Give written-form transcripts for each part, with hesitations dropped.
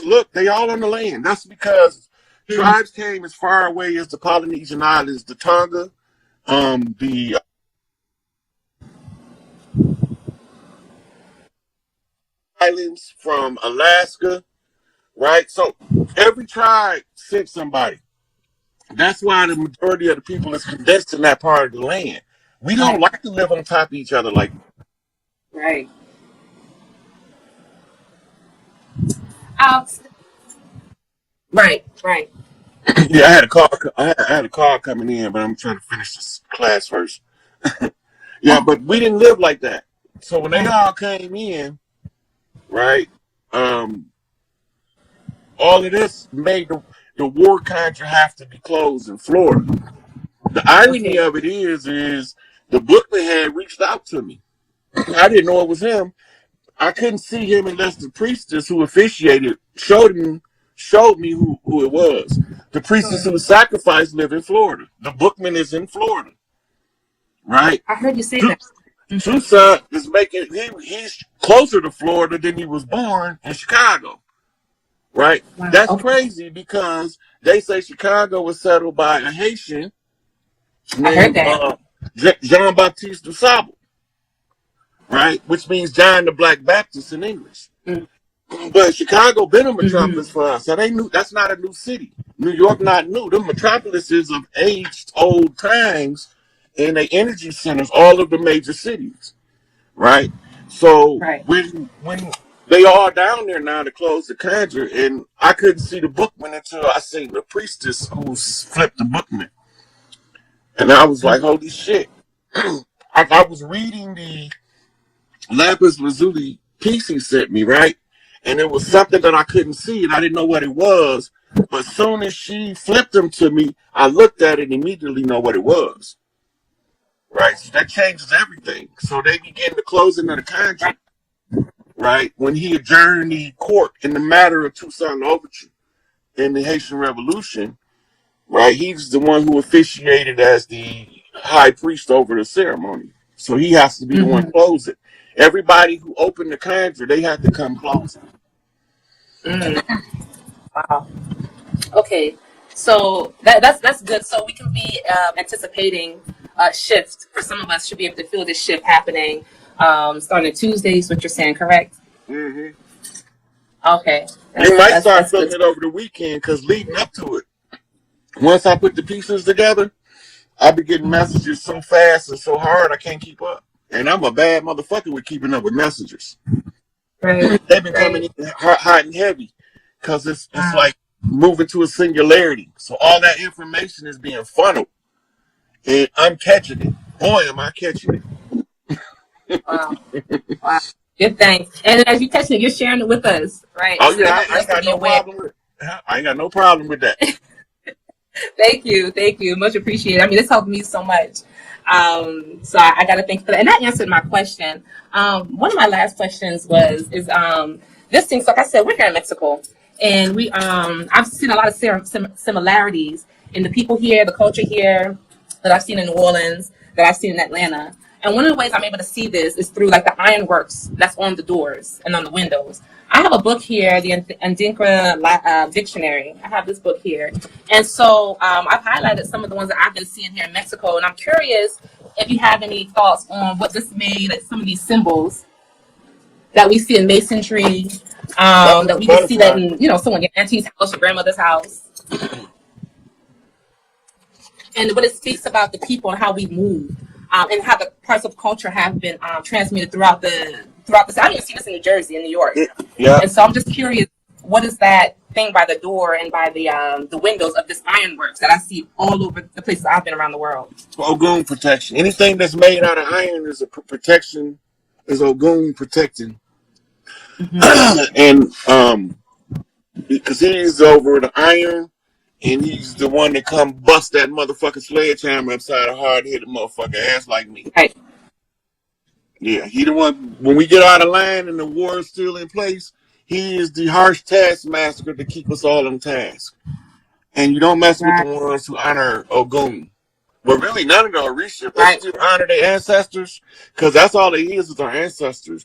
look, they all on the land. That's because tribes came as far away as the Polynesian islands, the Tonga, the islands from Alaska, right? So every tribe sent somebody. That's why the majority of the people is condensed in that part of the land. We don't like to live on top of each other like Right. Right. Right. yeah, I had a call. I had a call coming in, but I'm trying to finish this class first. Yeah, but we didn't live like that. So when they all came in, right? All of this made the war contra have to be closed in Florida. The irony of it is the bookman had reached out to me. I didn't know it was him. I couldn't see him unless the priestess who officiated showed me who it was. The priestess who sacrificed live in Florida. The bookman is in Florida, right? I heard you say that. Tucson is making he's closer to Florida than he was born in Chicago, right? Wow. That's crazy because they say Chicago was settled by a Haitian named Jean Baptiste du Sable, right? Which means John the Black Baptist in English. But Chicago been a metropolis for us. So they knew that's not a new city. New York not new. The metropolises of aged old times and the energy centers, all of the major cities. Right? So when they all down there now to close the conjure, and I couldn't see the bookman until I seen the priestess who flipped the bookman. And I was like, holy shit. I was reading the lapis lazuli piece he sent me, right? And it was something that I couldn't see, and I didn't know what it was. But as soon as she flipped them to me, I looked at it and immediately know what it was. Right? So that changes everything. So they begin the closing of the contract, right? When he adjourned the court in the matter of Toussaint Louverture in the Haitian Revolution, right? He's the one who officiated as the high priest over the ceremony. So he has to be the one close it. Everybody who opened the conjure, they have to come close it. Wow. Okay. So that's good. So we can be anticipating a shift. For some of us, should be able to feel this shift happening starting Tuesday. Is what you're saying, correct? Okay. You might start feeling it over the weekend because leading up to it, once I put the pieces together, I be getting messages so fast and so hard I can't keep up. And I'm a bad motherfucker with keeping up with messengers. They've been coming in hot and heavy because it's like moving to a singularity. So all that information is being funneled, and I'm catching it. Boy, am I catching it! Wow. Good thing. And as you catching it, you're sharing it with us, right? Oh yeah, I ain't got no problem with. I ain't got no problem with that. Thank you, much appreciated. I mean, this helped me so much. So I got to thank you for that. And that answered my question. One of my last questions is this thing. So like I said, we're here in Mexico, and I've seen a lot of similarities in the people here, the culture here that I've seen in New Orleans, that I've seen in Atlanta. And one of the ways I'm able to see this is through like the ironworks that's on the doors and on the windows. I have a book here, the Ndinkra Dictionary. I have this book here. And so I've highlighted some of the ones that I've been seeing here in Mexico. And I'm curious if you have any thoughts on what this made, like some of these symbols that we see in masonry, that we can see that in, someone, your auntie's house, your grandmother's house. And what it speaks about the people and how we move. And how the parts of culture have been transmitted throughout the city. I didn't see this in New Jersey, in New York. Yeah. And so I'm just curious, what is that thing by the door and by the windows of this ironworks that I see all over the places I've been around the world? Ogun protection. Anything that's made out of iron is a protection. Is Ogun protecting? And because he's over the iron. And he's the one that come bust that motherfucking sledgehammer upside a hard-headed motherfucker ass like me. Right. Yeah, he the one, when we get out of line and the war is still in place, he is the harsh taskmaster to keep us all on task. And you don't mess with the ones who honor Ogun. Well, really, none of them are reshift. They Right. still honor their ancestors because that's all they is our ancestors.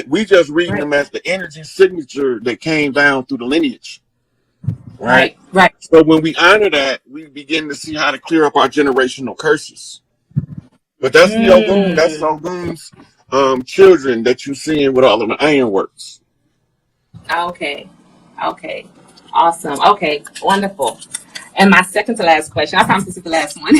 We just reading them as the energy signature that came down through the lineage, right? Right. Right. So when we honor that, we begin to see how to clear up our generational curses. But that's the Ogun. That's Ogun's children that you seeing with all of the ironworks. Okay. Okay. Awesome. Okay. Wonderful. And my second to last question, I promise this is the last one.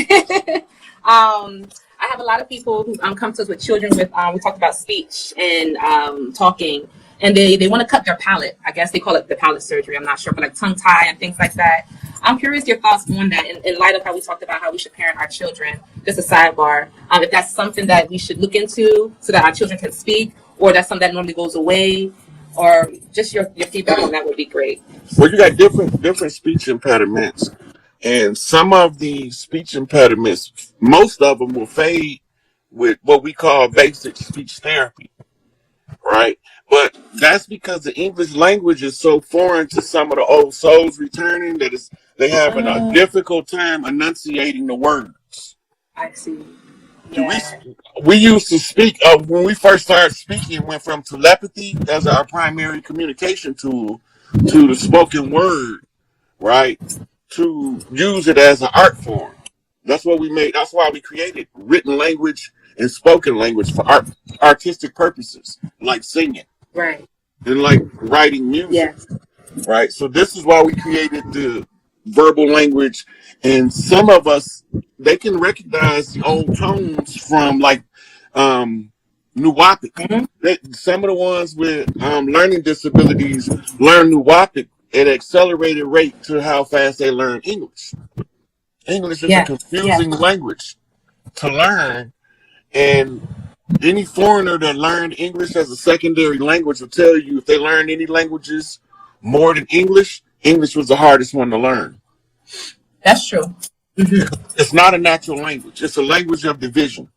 I have a lot of people who come to us with children with, we talked about speech and talking, and they want to cut their palate. I guess they call it the palate surgery. I'm not sure, but like tongue tie and things like that. I'm curious your thoughts on that in light of how we talked about how we should parent our children. Just a sidebar. If that's something that we should look into so that our children can speak, or that's something that normally goes away, or just your feedback on that would be great. Well, you got different speech impediments. And some of the speech impediments, most of them will fade with what we call basic speech therapy, right? But that's because the English language is so foreign to some of the old souls returning that they have a difficult time enunciating the words. I see. Yeah. We used to speak, when we first started speaking, it went from telepathy as our primary communication tool to the spoken word, right? To use it as an art form. That's what we made. That's why we created written language and spoken language for artistic purposes, like singing, right, and like writing music. Yes. Right. So this is why we created the verbal language, and some of us they can recognize the old tones from like Nuwapic. Mm-hmm. Some of the ones with learning disabilities learn Nuwapic at an accelerated rate to how fast they learn English. English is a confusing language to learn, and any foreigner that learned English as a secondary language will tell you if they learned any languages more than English, English was the hardest one to learn. That's true. Mm-hmm. It's not a natural language. It's a language of division.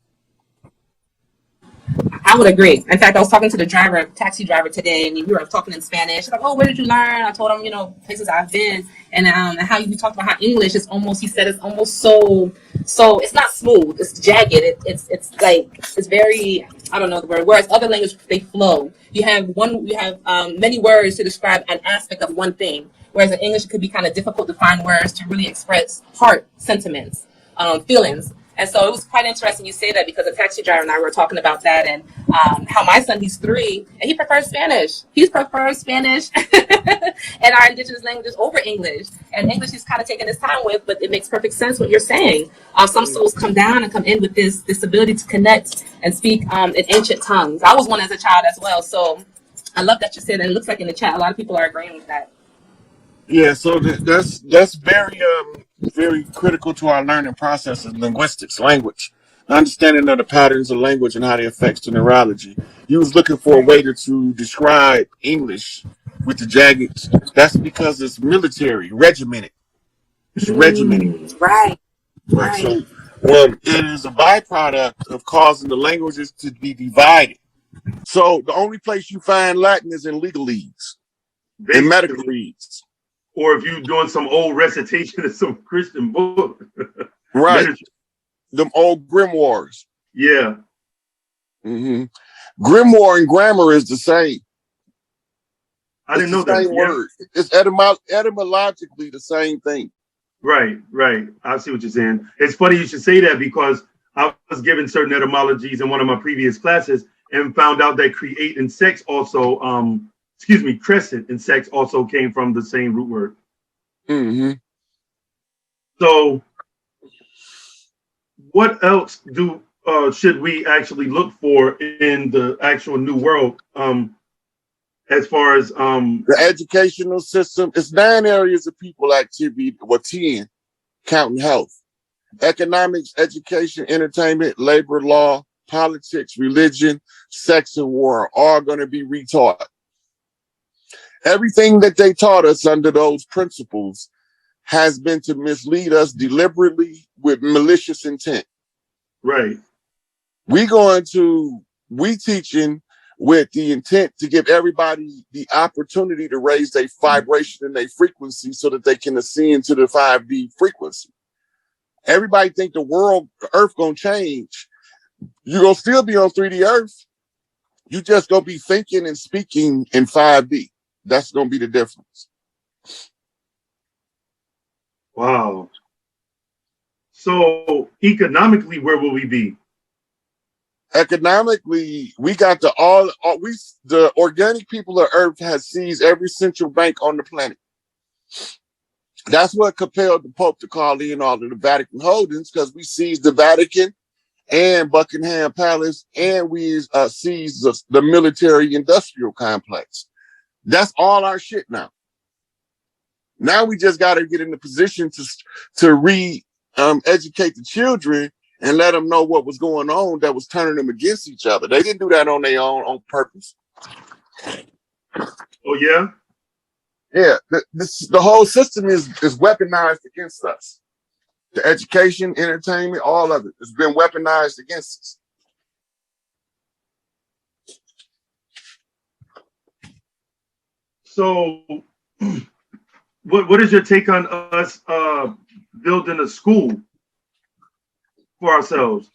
I would agree. In fact, I was talking to the taxi driver today, and we were talking in Spanish. Like, oh, where did you learn? I told him, places I've been, and how you talked about how English is almost. He said it's almost so. It's not smooth. It's jagged. It's very. I don't know the word. Whereas other languages they flow. You have many words to describe an aspect of one thing. Whereas in English, it could be kind of difficult to find words to really express heart, sentiments, feelings. And so it was quite interesting you say that, because the taxi driver and I were talking about that, and how my son, he's 3, and he prefers Spanish. He prefers Spanish and our indigenous languages over English. And English he's kind of taking his time with, but it makes perfect sense what you're saying. Some souls come down and come in with this ability to connect and speak in ancient tongues. I was one as a child as well. So I love that you said, and it looks like in the chat, a lot of people are agreeing with that. Yeah, so that's very critical to our learning process of linguistics, language, understanding of the patterns of language and how they affect the neurology. You was looking for a way to describe English with the jagged. That's because it's military, regimented. It's regimented. Right. So, it is a byproduct of causing the languages to be divided. So the only place you find Latin is in legalese, in medical reads. Or if you're doing some old recitation of some Christian book. Right. Them old grimoires. Yeah. Mm-hmm. Grimoire and grammar is the same. I didn't know that. Same word. It's etymologically the same thing. Right. I see what you're saying. It's funny you should say that, because I was given certain etymologies in one of my previous classes and found out that create and sex also crescent and sex also came from the same root word. Mm-hmm. So what else should we actually look for in the actual new world, as far as the educational system? It's 9 areas of people activity, 10, counting health, economics, education, entertainment, labor, law, politics, religion, sex, and war are all going to be retaught. Everything that they taught us under those principles has been to mislead us deliberately with malicious intent. Right. We teaching with the intent to give everybody the opportunity to raise their vibration and their frequency so that they can ascend to the 5D frequency. Everybody think the Earth gonna change. You're gonna still be on 3D Earth. You just gonna be thinking and speaking in 5D. That's gonna be the difference. Wow. So economically, where will we be? Economically, we got the organic people of Earth has seized every central bank on the planet. That's what compelled the Pope to call in all of the Vatican holdings, because we seized the Vatican and Buckingham Palace, and we seized the military industrial complex. That's all our shit now. Now we just got to get in the position to educate the children and let them know what was going on that was turning them against each other. They didn't do that on their own on purpose. Oh yeah. Yeah, the whole system is weaponized against us. The education, entertainment, all of it has been weaponized against us. So, what is your take on us building a school for ourselves?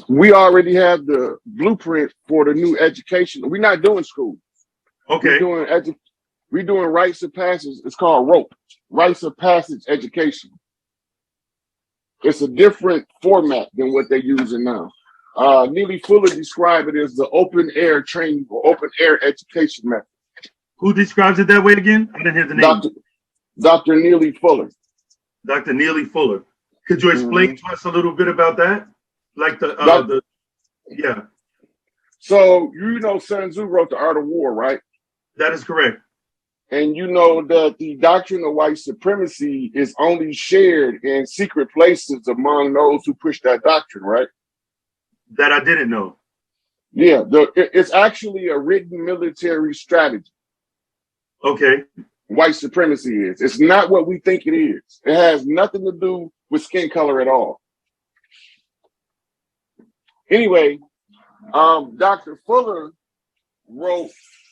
We already have the blueprint for the new education. We're not doing school. Okay. We're doing rites of passage. It's called ROPE, rites of passage education. It's a different format than what they're using now. Neely Fuller described it as the open air training or open air education method. Who describes it that way again? I didn't hear the name. Dr. Neely Fuller. Dr. Neely Fuller. Could you explain to us a little bit about that? Like yeah. So you know Sun Tzu wrote The Art of War, right? That is correct. And you know that the doctrine of white supremacy is only shared in secret places among those who push that doctrine, right? That I didn't know. Yeah, it's actually a written military strategy. Okay. White supremacy is. It's not what we think it is. It has nothing to do with skin color at all. Anyway, Dr. Fuller wrote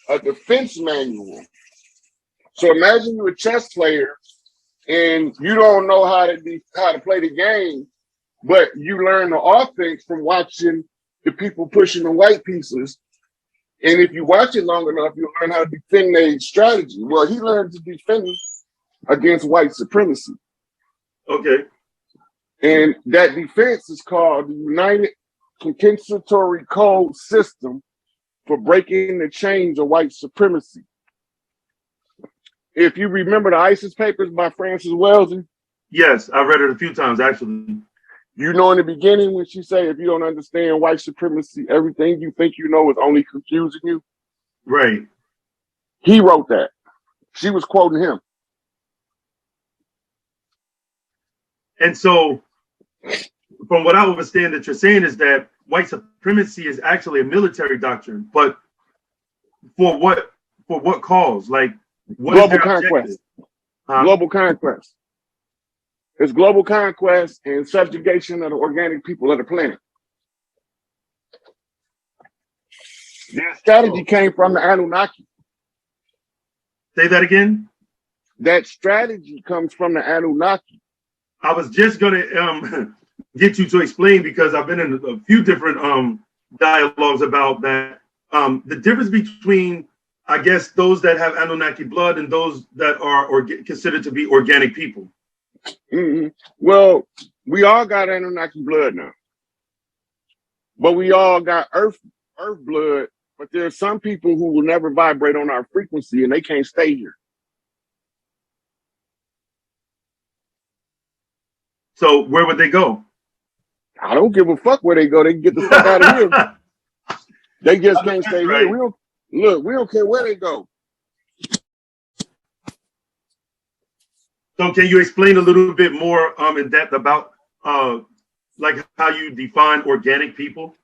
a defense manual. So imagine you're a chess player and you don't know how to play the game, but you learn the offense from watching the people pushing the white pieces. And if you watch it long enough, you'll learn how to defend their strategy. Well, he learned to defend against white supremacy. Okay. And that defense is called the United Compensatory Code System for breaking the chains of white supremacy. If you remember the ISIS papers by Frances Wellesley. Yes, I've read it a few times, actually. You know, in the beginning when she say, if you don't understand white supremacy, everything you think you know is only confusing you. Right. He wrote that. She was quoting him. And so, from what I understand that you're saying is that white supremacy is actually a military doctrine, but for what cause? Like, what global conquest. Global conquest. It's global conquest and subjugation of the organic people of the planet. Their strategy came from the Anunnaki. Say that again? That strategy comes from the Anunnaki. I was just going to get you to explain, because I've been in a few different dialogues about that. The difference between, I guess, those that have Anunnaki blood and those that are considered to be organic people. Mm-hmm. Well, we all got Anunnaki blood now, but we all got earth blood. But there's some people who will never vibrate on our frequency, and they can't stay here. So where would they go? I don't give a fuck where they go. They can get the fuck out of here. They just can't stay here. We don't care where they go. So can you explain a little bit more in depth about like how you define organic people?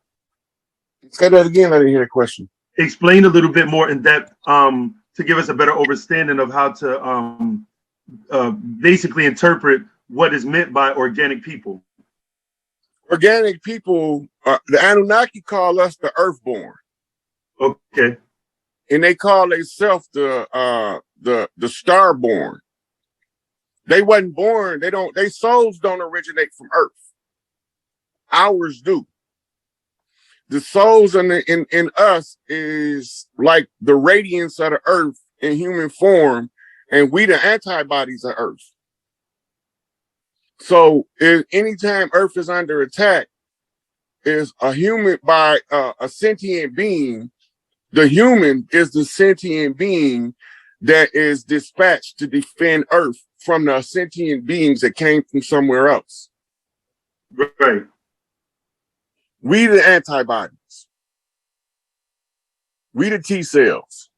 Say that again. I didn't hear the question. Explain a little bit more in depth to give us a better understanding of how to basically interpret what is meant by organic people. Organic people, the Anunnaki call us the Earthborn. Okay. And they call themselves the Starborn. They wasn't born. They souls don't originate from Earth. Ours do. The souls in us is like the radiance of the Earth in human form, and we the antibodies of Earth. So anytime Earth is under attack, is a human by a sentient being. The human is the sentient being that is dispatched to defend Earth from the sentient beings that came from somewhere else. Right. We the antibodies. We the T cells.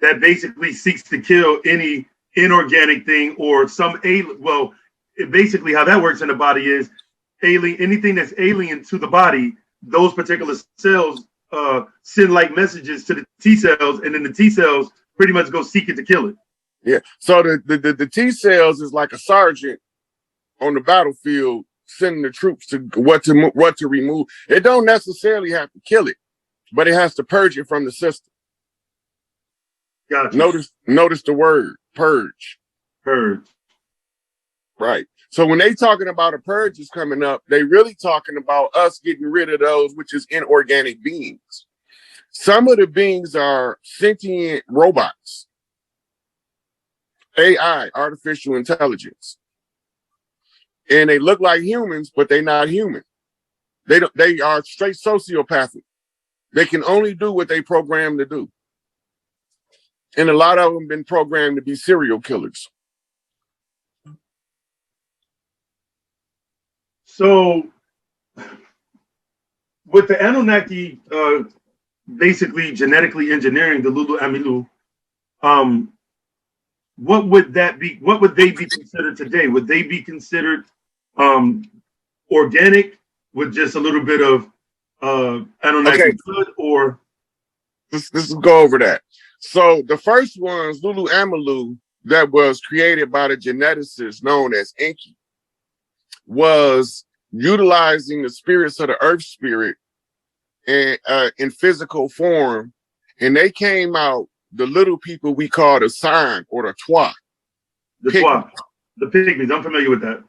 That basically seeks to kill any inorganic thing or some alien. Well, basically how that works in the body is anything that's alien to the body, those particular cells send like messages to the T cells, and then the T cells pretty much go seek it to kill it. Yeah. So the T cells is like a sergeant on the battlefield sending the troops to what to remove. It don't necessarily have to kill it, but it has to purge it from the system. Gotcha. Notice the word purge. Purge. Right. So when they talking about a purge is coming up, they really talking about us getting rid of those, which is inorganic beings. Some of the beings are sentient robots, AI, artificial intelligence, and they look like humans, but they're not human. They are straight sociopathic. They can only do what they programmed to do. And a lot of them been programmed to be serial killers. So with the Anunnaki basically genetically engineering the Lulu Amilu, what would that be? What would they be considered today? Would they be considered organic with just a little bit of Anunnaki blood, or? Let's go over that. So the first ones, Lulu Amilu, that was created by the geneticist known as Enki, was utilizing the spirits of the earth spirit and in physical form, and they came out the little people we call the sign or the Twa. The Twa, the pygmies. I'm familiar with that.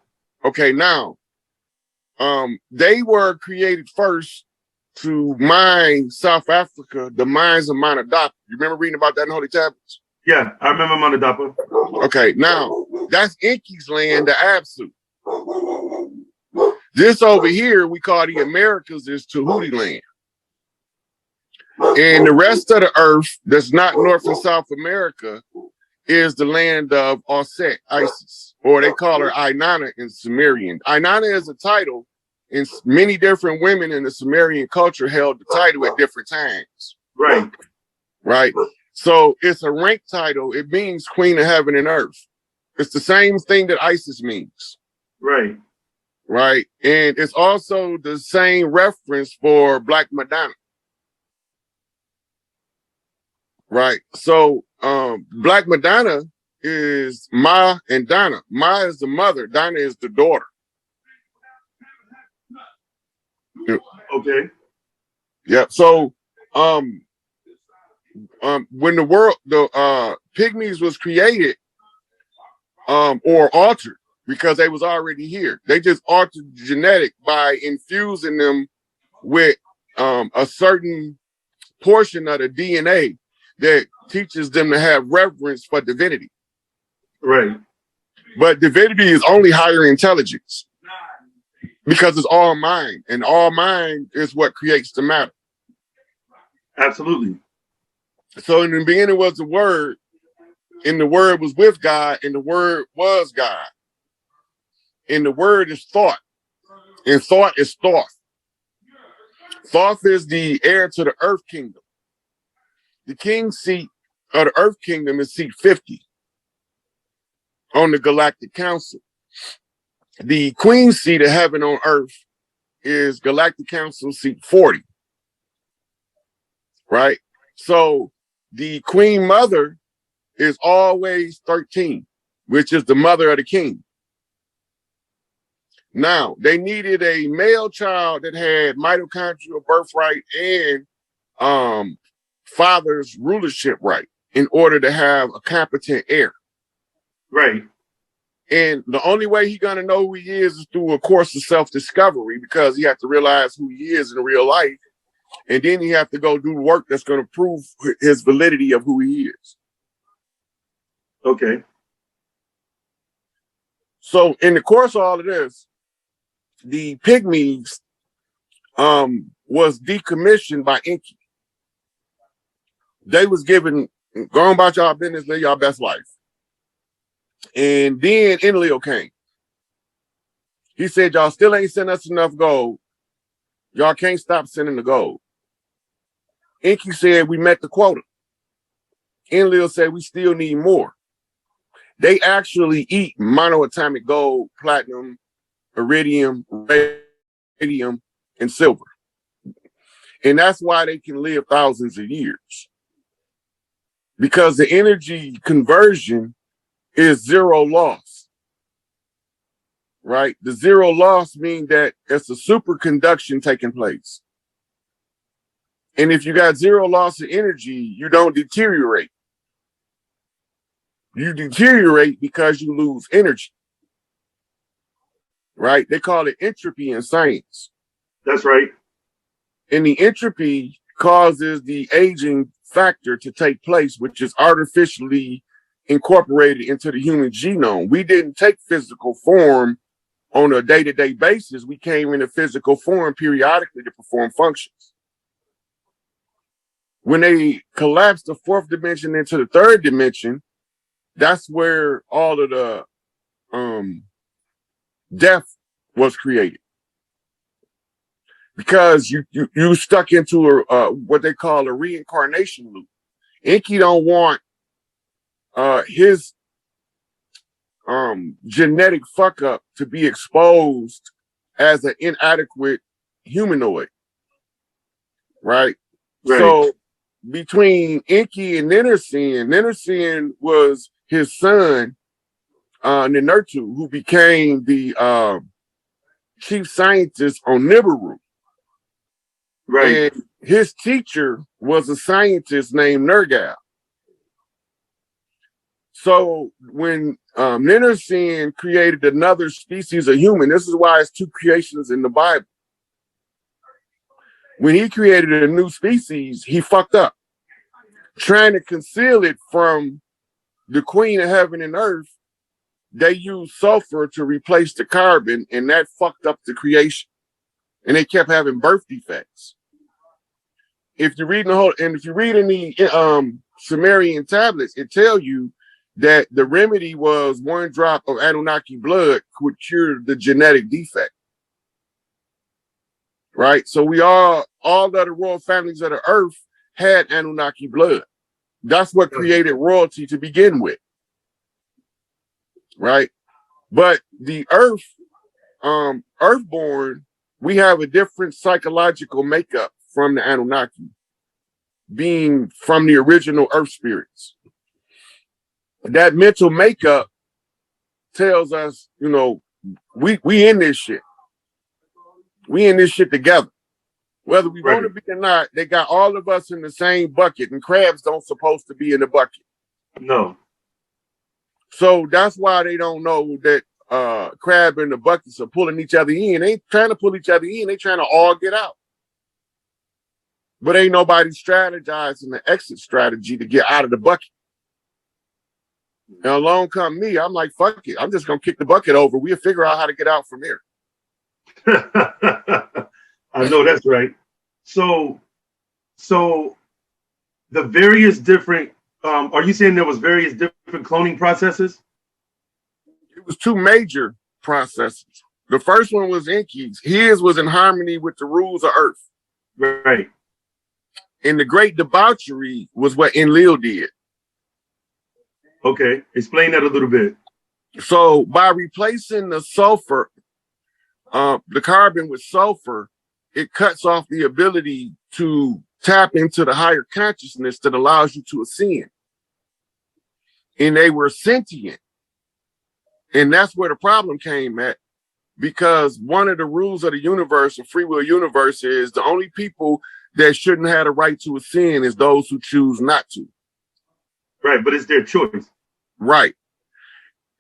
Okay, now they were created first to mine South Africa, the mines of Manadapa. You remember reading about that in Holy Tablets? Yeah, I remember Manadapa. Okay, now that's Enki's land, the Absu. This over here we call the Americas is Tahuti land. And the rest of the earth that's not North and South America is the land of Osset, Isis, or they call her Inanna in Sumerian. Inanna is a title, and many different women in the Sumerian culture held the title at different times. Right. Right. So it's a rank title. It means Queen of Heaven and Earth. It's the same thing that Isis means. Right. Right. And it's also the same reference for Black Madonna. Right. So Black Madonna is Ma and Donna. Ma is the mother. Donna is the daughter. Okay. Yeah. So when the pygmies was created or altered, because they was already here, they just altered the genetic by infusing them with a certain portion of the DNA that teaches them to have reverence for divinity. Right. But divinity is only higher intelligence because it's all mind, and all mind is what creates the matter. Absolutely. So in the beginning was the Word, and the Word was with God, and the Word was God. And the Word is thought, and thought is Thoth. Thoth is the heir to the Earth Kingdom. The king seat of the Earth Kingdom is seat 50 on the Galactic Council. The queen seat of heaven on Earth is Galactic Council seat 40. Right? So the queen mother is always 13, which is the mother of the king. Now, they needed a male child that had mitochondrial birthright and father's rulership right in order to have a competent heir. Right. And the only way he's gonna know who he is through a course of self-discovery, because he has to realize who he is in real life, and then he have to go do work that's gonna prove his validity of who he is. Okay. So in the course of all of this, the pygmies was decommissioned by Enki. They was given, go on about y'all business, live y'all best life. And then Enlil came. He said, y'all still ain't sending us enough gold. Y'all can't stop sending the gold. Enki said, we met the quota. Enlil said, we still need more. They actually eat monoatomic gold, platinum, iridium, radium, and silver. And that's why they can live thousands of years. Because the energy conversion is zero loss. Right? The zero loss means that it's a superconduction taking place. And if you got zero loss of energy, you don't deteriorate. You deteriorate because you lose energy. Right? They call it entropy in science. That's right. And the entropy causes the aging factor to take place, which is artificially incorporated into the human genome. We didn't take physical form on a day-to-day basis. We came in a physical form periodically to perform functions. When they collapsed the fourth dimension into the third dimension, that's where all of the death was created. Because you stuck into what they call a reincarnation loop. Enki don't want his genetic fuck up to be exposed as an inadequate humanoid, right? So between Enki and Ninursin was his son, Ninurtu, who became the chief scientist on Nibiru. Right. And his teacher was a scientist named Nergal. So when Ninursin created another species of human, this is why it's two creations in the Bible. When he created a new species, he fucked up. Trying to conceal it from the queen of heaven and earth, they used sulfur to replace the carbon, and that fucked up the creation. And they kept having birth defects. If you read if you read in the Sumerian tablets, it tells you that the remedy was 1 drop of Anunnaki blood would cure the genetic defect. Right? So all of the royal families of the earth had Anunnaki blood. That's what created royalty to begin with. Right? But the earth, earthborn, we have a different psychological makeup from the Anunnaki, being from the original earth spirits. That mental makeup tells us, we in this shit. We in this shit together. Whether we want to be or not, they got all of us in the same bucket, and crabs don't supposed to be in the bucket. No. So that's why they don't know that crab and the buckets are pulling each other in. They ain't trying to pull each other in. They trying to all get out. But ain't nobody strategizing the exit strategy to get out of the bucket. And along come me, I'm like, fuck it. I'm just going to kick the bucket over. We'll figure out how to get out from here. I know that's right. So the various different, are you saying there was various different cloning processes? It was 2 major processes. The first one was Enki's. His was in harmony with the rules of Earth. Right. And the great debauchery was what Enlil did. Okay, explain that a little bit. So by replacing the sulfur, the carbon with sulfur, it cuts off the ability to tap into the higher consciousness that allows you to ascend. And they were sentient. And that's where the problem came at, because one of the rules of the universe, the free will universe, is the only people that shouldn't have the right to ascend is those who choose not to. Right, but it's their choice. Right.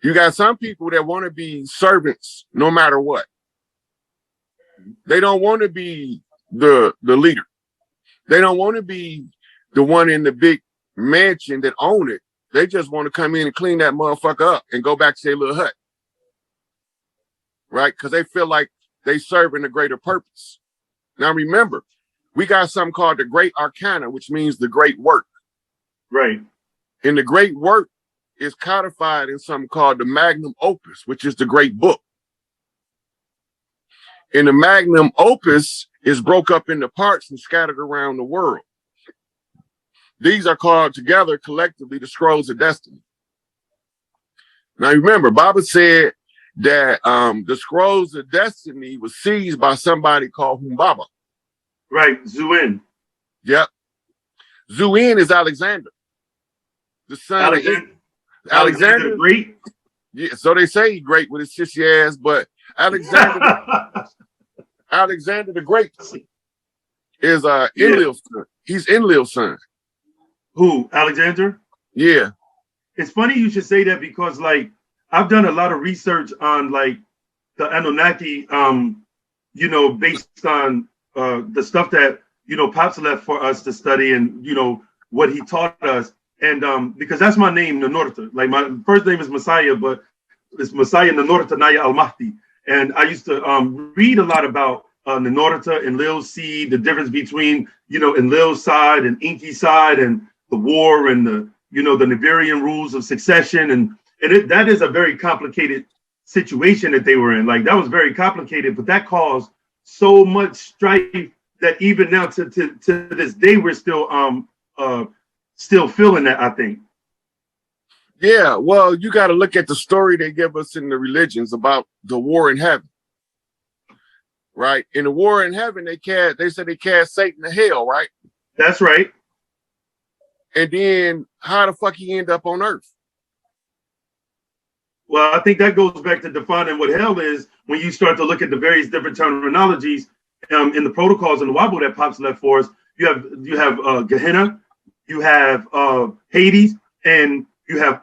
You got some people that want to be servants no matter what. They don't want to be the leader. They don't want to be the one in the big mansion that own it. They just want to come in and clean that motherfucker up and go back to their little hut. Right? Because they feel like they serving a greater purpose. Now remember, we got something called the Great Arcana, which means the great work. Right. And the great work is codified in something called the Magnum Opus, which is the great book. And the Magnum Opus is broke up into parts and scattered around the world. These are called together collectively the Scrolls of Destiny. Now remember, Baba said that the Scrolls of Destiny was seized by somebody called Humbaba. Right, Zuin. Yep. Zuin is Alexander. The son of Alexander the Great. Yeah, so they say he's great with his sissy ass, but Alexander the Great is Enlil's son. He's Enlil's son. Who? Alexander? Yeah. It's funny you should say that because like I've done a lot of research on like the Anunnaki, you know, based on the stuff that, you know, Pops left for us to study and, you know, what he taught us. And because that's my name, Nanorta. Like my first name is Messiah, but it's Messiah Nanorta Naya Al-Mahdi. And I used to read a lot about Nanorta and Lil's seed, the difference between, you know, in Lil's side and Inky's side and the war and the, you know, the Nivarian rules of succession. And that is a very complicated situation that they were in. Like that was very complicated, but that caused so much strife that even now to this day, we're still feeling that, I think. Yeah, well, you got to look at the story they give us in the religions about the war in heaven. Right? In the war in heaven, they said they cast Satan to hell, right? That's right. And then how the fuck he end up on earth? Well, I think that goes back to defining what hell is when you start to look at the various different terminologies in the protocols and the Wabu that Pops left for us. You have Gehenna, you have Hades, and you have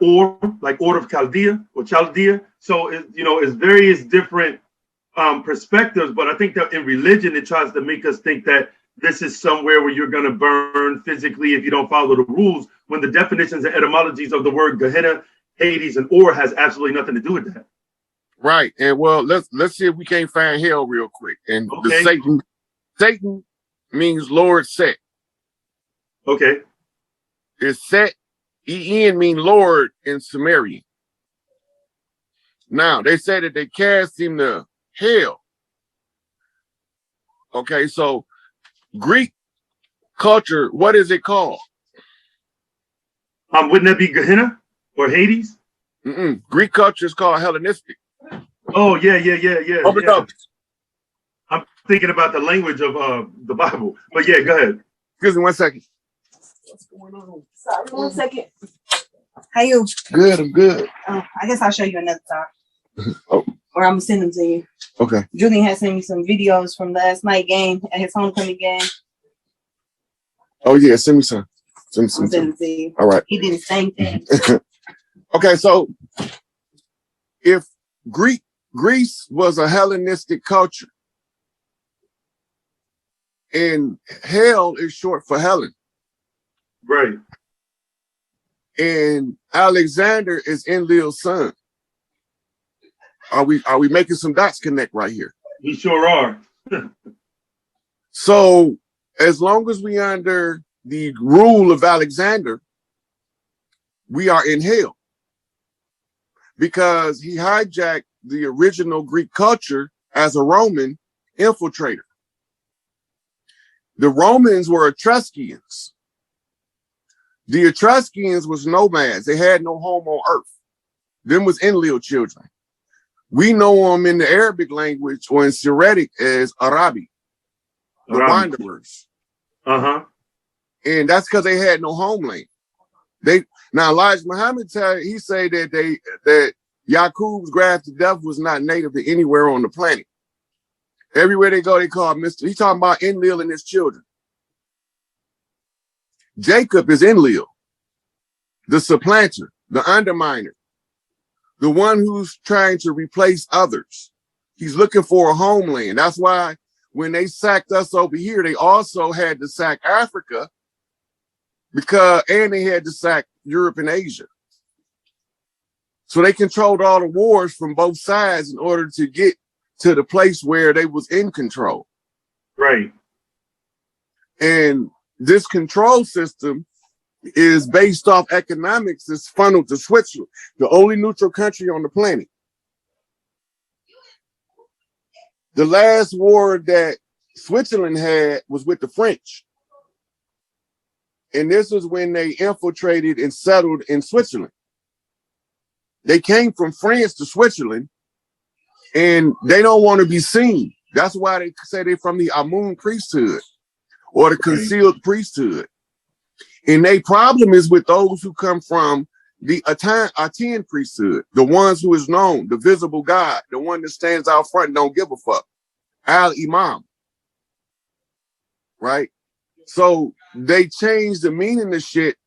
like Order of Chaldea or Chaldea. So it's various different perspectives, but I think that in religion it tries to make us think that this is somewhere where you're going to burn physically if you don't follow the rules, when the definitions and etymologies of the word Gehenna, Hades, and has absolutely nothing to do with that. Right. And well, let's see if we can't find hell real quick. And okay. the Satan means Lord Set. Okay. It's Set. En mean Lord in Sumerian. Now they said that they cast him to hell. Okay, so Greek culture, what is it called? Wouldn't that be Gehenna or Hades? Greek culture is called Hellenistic. Oh yeah. I'm thinking about the language of the Bible, but yeah, go ahead. Excuse me 1 second. What's going on? Sorry, 1 second. How you? Good, I'm good. I guess I'll show you another time. Oh. Or I'm gonna send them to you. Okay. Julian has sent me some videos from last night game at his homecoming game. Oh yeah, send me some. Send me some. I'll send them to you. All right. He did the same thing. Okay, so if Greece was a Hellenistic culture, and hell is short for Helen. Right. And Alexander is Enlil's son. Are we making some dots connect right here? We sure are. So as long as we under the rule of Alexander, we are in hell. Because he hijacked the original Greek culture as a Roman infiltrator. The Romans were Etruscans. The Etruscans was nomads. They had no home on earth. Them was Enlil children. We know them in the Arabic language or in Syriac as Arabi, the wanderers. Uh-huh. And that's because they had no homeland. Now Elijah Muhammad he say that Yaqub's grafted death was not native to anywhere on the planet. Everywhere they go, they call Mr. He's talking about Enlil and his children. Jacob is Enlil, the supplanter, the underminer, the one who's trying to replace others. He's looking for a homeland. That's why when they sacked us over here, they also had to sack Africa and they had to sack Europe and Asia. So they controlled all the wars from both sides in order to get to the place where they was in control. Right. And this control system is based off economics. It's funneled to Switzerland, the only neutral country on the planet. The last war that Switzerland had was with the French. And this was when they infiltrated and settled in Switzerland. They came from France to Switzerland, and they don't want to be seen. That's why they say they're from the Amun priesthood or the concealed priesthood. And their problem is with those who come from the Aten priesthood, the ones who is known, the visible God, the one that stands out front and don't give a fuck, Al-Imam, right? So they changed the meaning of shit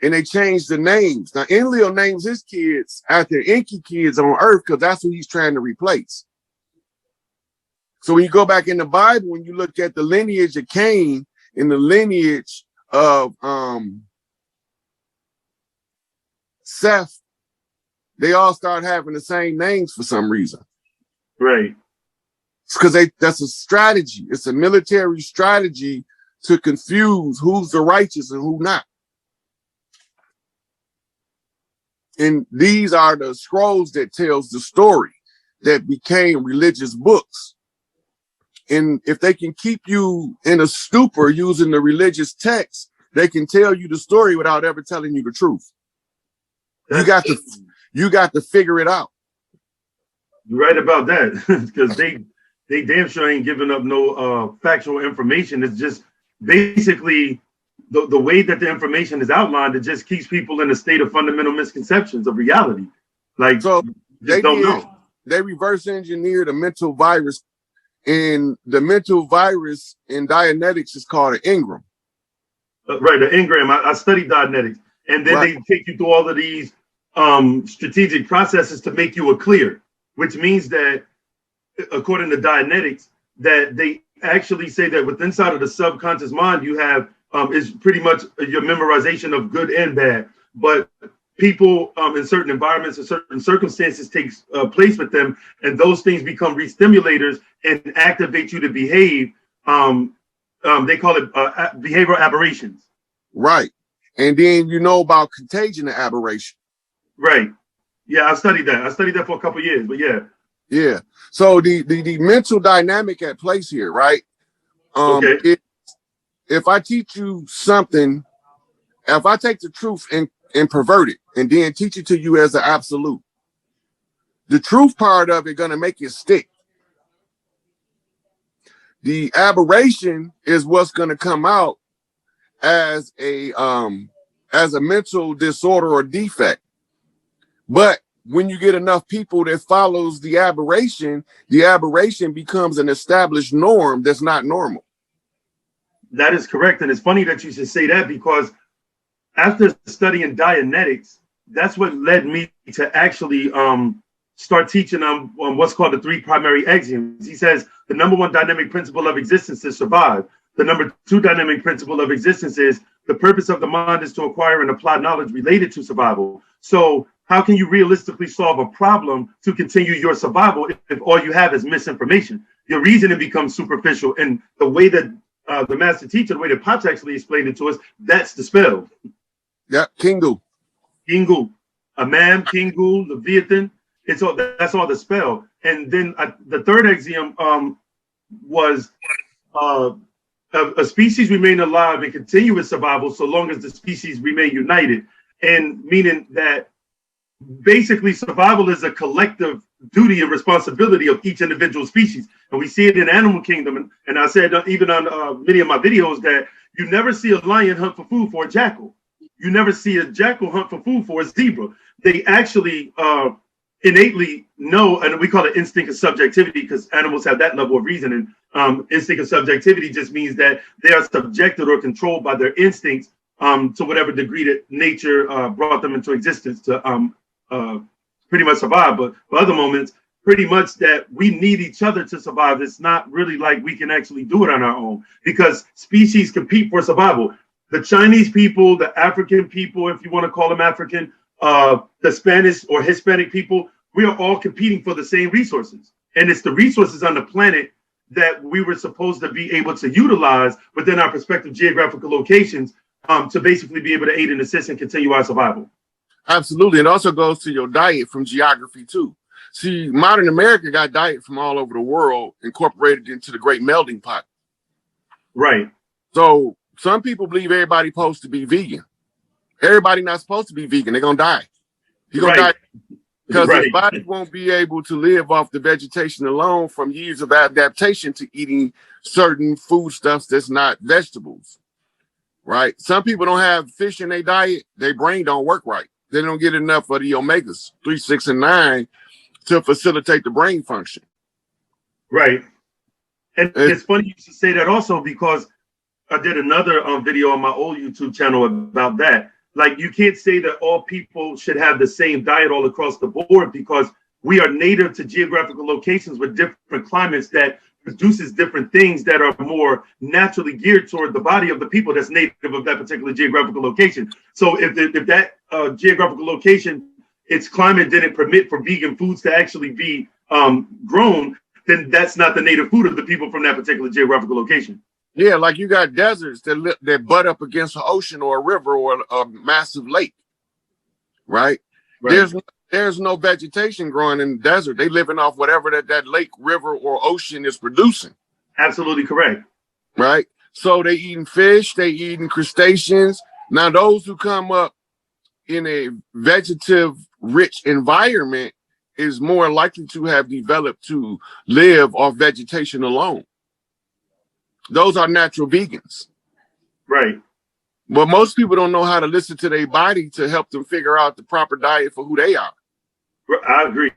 and they changed the names. Now, Enlil names his kids after Enki kids on earth because that's who he's trying to replace. So when you go back in the Bible, when you look at the lineage of Cain and the lineage of Seth, they all start having the same names for some reason. Right. It's because that's a strategy. It's a military strategy to confuse who's the righteous and who not. And these are the scrolls that tells the story that became religious books. And if they can keep you in a stupor using the religious text, they can tell you the story without ever telling you the truth. You got to figure it out. You're right about that, because they damn sure ain't giving up no factual information. It's just basically the way that the information is outlined. It just keeps people in a state of fundamental misconceptions of reality. Like, so they don't know. They reverse engineered a mental virus, and the mental virus in Dianetics is called an engram. Right, the engram. I studied Dianetics, and then they take you through all of these strategic processes to make you a clear, which means that, according to Dianetics, that they actually say that within inside of the subconscious mind, you have is pretty much your memorization of good and bad. But people in certain environments and certain circumstances takes place with them, and those things become re-stimulators and activate you to behave. They call it behavioral aberrations. Right. And then you know about contagion and aberration. Right. Yeah, I studied that. I studied that for a couple of years, but yeah. Yeah. So the mental dynamic at place here, right? Okay. If I teach you something, if I take the truth and pervert it and then teach it to you as an absolute, the truth part of it gonna make it stick. The aberration is what's gonna come out as a mental disorder or defect. But when you get enough people that follows the aberration becomes an established norm that's not normal. That is correct. And it's funny that you should say that, because after studying Dianetics, that's what led me to actually start teaching on what's called the 3 primary axioms. He says the number 1 dynamic principle of existence is survive. The number 2 dynamic principle of existence is the purpose of the mind is to acquire and apply knowledge related to survival. So how can you realistically solve a problem to continue your survival if all you have is misinformation? Your reasoning becomes superficial. And the way that the master teacher, the way that Pops actually explained it to us, that's the spell. Yeah, Kingu. Kingu. Amam, Kingu, Leviathan. That's all the spell. And then the 3rd axiom was a species remain alive and continue its survival so long as the species remain united. And meaning that basically survival is a collective duty and responsibility of each individual species. And we see it in animal kingdom. And I said even on many of my videos that you never see a lion hunt for food for a jackal. You never see a jackal hunt for food for a zebra. They actually innately know, and we call it instinct of subjectivity because animals have that level of reasoning. Instinct of subjectivity just means that they are subjected or controlled by their instincts to whatever degree that nature brought them into existence to pretty much survive. But for other moments, pretty much that we need each other to survive. It's not really like we can actually do it on our own because species compete for survival. The Chinese people, the African people, if you want to call them African, the Spanish or Hispanic people, we are all competing for the same resources. And it's the resources on the planet that we were supposed to be able to utilize within our prospective geographical locations to basically be able to aid and assist and continue our survival. Absolutely. It also goes to your diet from geography too. See, modern America got diet from all over the world incorporated into the great melting pot. Right. So some people believe everybody's supposed to be vegan. Everybody not supposed to be vegan. They're going to die. You're going to die because his body won't be able to live off the vegetation alone from years of adaptation to eating certain foodstuffs that's not vegetables, right? Some people don't have fish in their diet. Their brain don't work right. They don't get enough of the omegas, 3, 6, and 9 to facilitate the brain function. Right. And it's funny you should say that also because I did another video on my old YouTube channel about that. Like, you can't say that all people should have the same diet all across the board because we are native to geographical locations with different climates that produces different things that are more naturally geared toward the body of the people that's native of that particular geographical location. So if that geographical location, its climate didn't permit for vegan foods to actually be grown, then that's not the native food of the people from that particular geographical location. Yeah, like you got deserts that butt up against an ocean or a river or a massive lake, right? There's no vegetation growing in the desert. They living off whatever that lake, river, or ocean is producing. Absolutely correct. Right? So they eating fish, they eating crustaceans. Now those who come up in a vegetative-rich environment is more likely to have developed to live off vegetation alone. Those are natural vegans. Right. But most people don't know how to listen to their body to help them figure out the proper diet for who they are. I agree.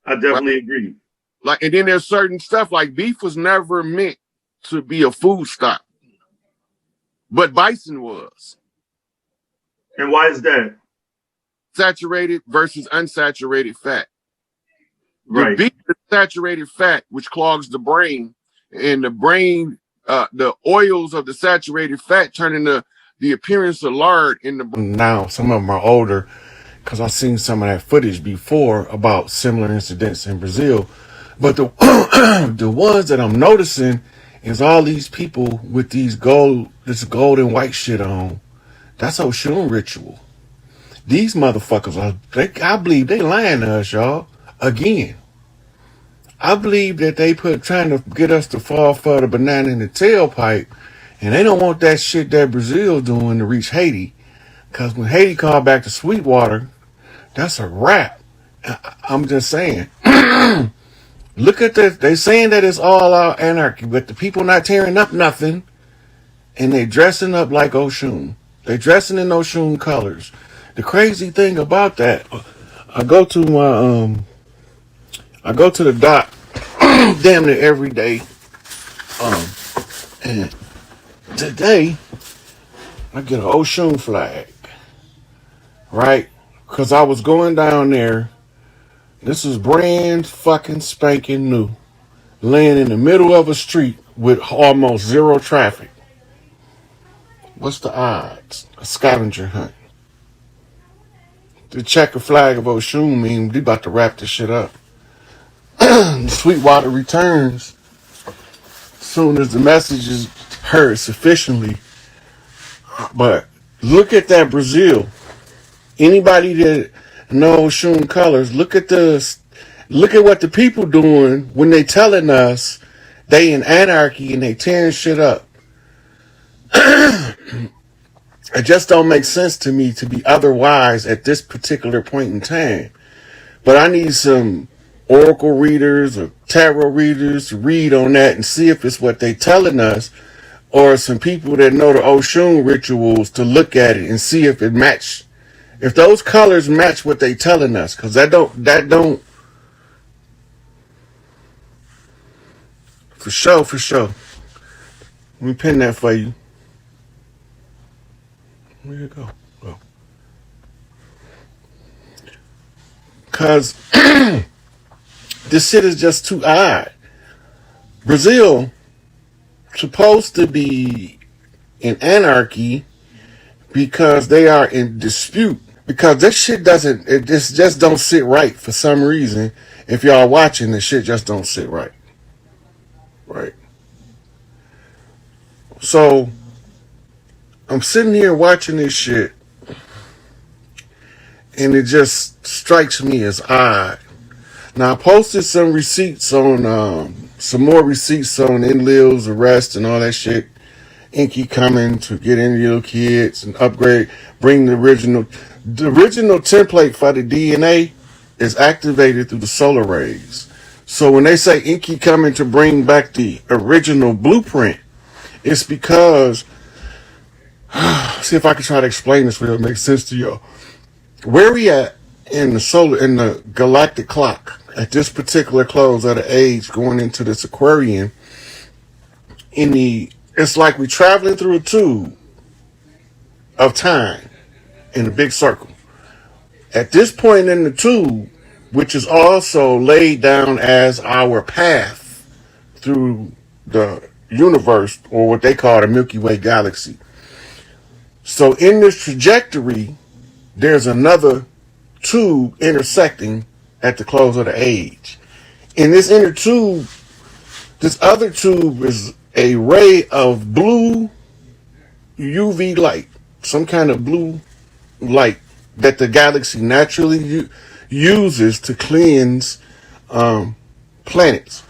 I definitely agree. Like, and then there's certain stuff like beef was never meant to be a food stock, but bison was. And why is that? Saturated versus unsaturated fat. Right. The beef is saturated fat, which clogs the brain, and the brain, the oils of the saturated fat turn into the appearance of lard in the brain. Now, some of them are older because I've seen some of that footage before about similar incidents in Brazil. But the the ones that I'm noticing is all these people with this gold and white shit on. That's Oshun ritual. These motherfuckers I believe they lying to us, y'all. Again. I believe that they trying to get us to fall for the banana in the tailpipe, and they don't want that shit that Brazil doing to reach Haiti. Because when Haiti called back to Sweetwater, that's a wrap. I'm just saying. Look at this. They saying that it's all out anarchy, but the people not tearing up nothing, and they dressing up like Oshun. They dressing in Oshun colors. The crazy thing about that, I go to the dock damn near every day. And today I get an Oshun flag, right? Because I was going down there. This is brand fucking spanking new, laying in the middle of a street with almost zero traffic. What's the odds? A scavenger hunt. The checker flag of Oshun mean we about to wrap this shit up. Sweetwater returns soon as the message is heard sufficiently. But look at that Brazil. Anybody that knows Oshun colors, look at what the people doing when they telling us they in anarchy and they tearing shit up. It just don't make sense to me to be otherwise at this particular point in time. But I need some oracle readers or tarot readers to read on that and see if it's what they telling us, or some people that know the Oshun rituals to look at it and see if it match, if those colors match what they telling us. Because that don't for sure. Let me pin that for you. Where you go? Because this shit is just too odd. Brazil supposed to be in anarchy because they are in dispute. Because this shit doesn't, it just don't sit right for some reason. If y'all watching, this shit just don't sit right. Right. So, I'm sitting here watching this shit, and it just strikes me as odd. Now, I posted some receipts on, some more receipts on Enlil's arrest and all that shit. Inky coming to get Enlil kids and upgrade, bring the original template for the DNA is activated through the solar rays. So when they say Inky coming to bring back the original blueprint, it's because, see if I can try to explain this where it makes sense to you. Where we at in the galactic clock, at this particular close of the age going into this Aquarian, it's like we traveling through a tube of time in a big circle. At this point in the tube, which is also laid down as our path through the universe, or what they call the Milky Way galaxy. So in this trajectory, there's another tube intersecting at the close of the age. In this inner tube, this other tube is a ray of blue UV light, some kind of blue light that the galaxy naturally uses to cleanse planets.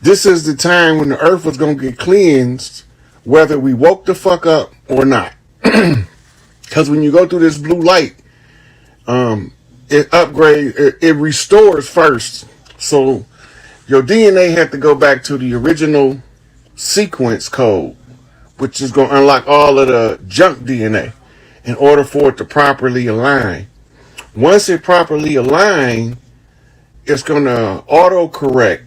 This is the time when the Earth was going to get cleansed, whether we woke the fuck up or not. Because when you go through this blue light, it restores first. So your DNA had to go back to the original sequence code, which is going to unlock all of the junk DNA in order for it to properly align. Once it properly aligns, it's going to auto-correct